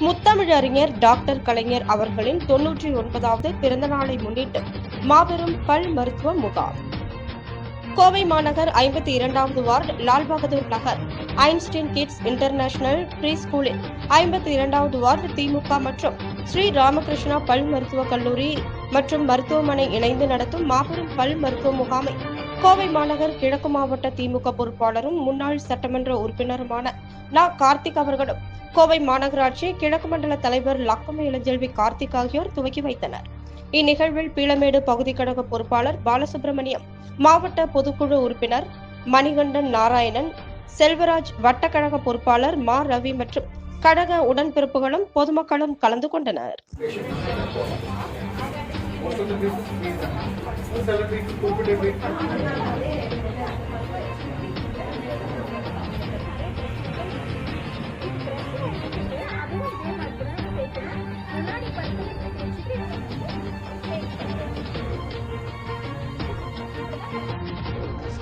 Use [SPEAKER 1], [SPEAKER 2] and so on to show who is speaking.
[SPEAKER 1] முத்தமிழறிஞர் டாக்டர் கலைஞர் அவர்களின் 99வது பிறந்த நாளை முன்னிட்டு மாபெரும் பல் மருத்துவ முகாம். கோவை மாநகர் 52வது வார்டு லால் பகதூர் நகர் ஐன்ஸ்டீன் கிட்ஸ் இன்டர்நேஷனல் ப்ரீ ஸ்கூலில் 52வது வார்டு திமுக மற்றும் ஸ்ரீ ராமகிருஷ்ணா பல் மருத்துவக் கல்லூரி மற்றும் மருத்துவமனை இணைந்து நடத்தும் மாபெரும் பல் மருத்துவ முகாமை கோவை மாநகர் கிழக்கு மாவட்ட திமுக பொறுப்பாளரும் முன்னாள் சட்டமன்ற உறுப்பினருமான கார்த்திக் அவர்களும் கோவை மாநகராட்சி கிழக்கு மண்டல தலைவர் லக்கம இளஞ்செல்வி கார்த்திக் ஆகியோர் துவக்கி வைத்தனர். இந்நிகழ்வில் பீளமேடு பகுதி கழக பொறுப்பாளர் பாலசுப்ரமணியம், மாவட்ட பொதுக்குழு உறுப்பினர் மணிகண்டன் நாராயணன், செல்வராஜ், வட்டக்கழக பொறுப்பாளர் மா ரவி மற்றும் கழக உடன்பிறப்புகளும் பொதுமக்களும் கலந்து கொண்டனர்.
[SPEAKER 2] Most of the people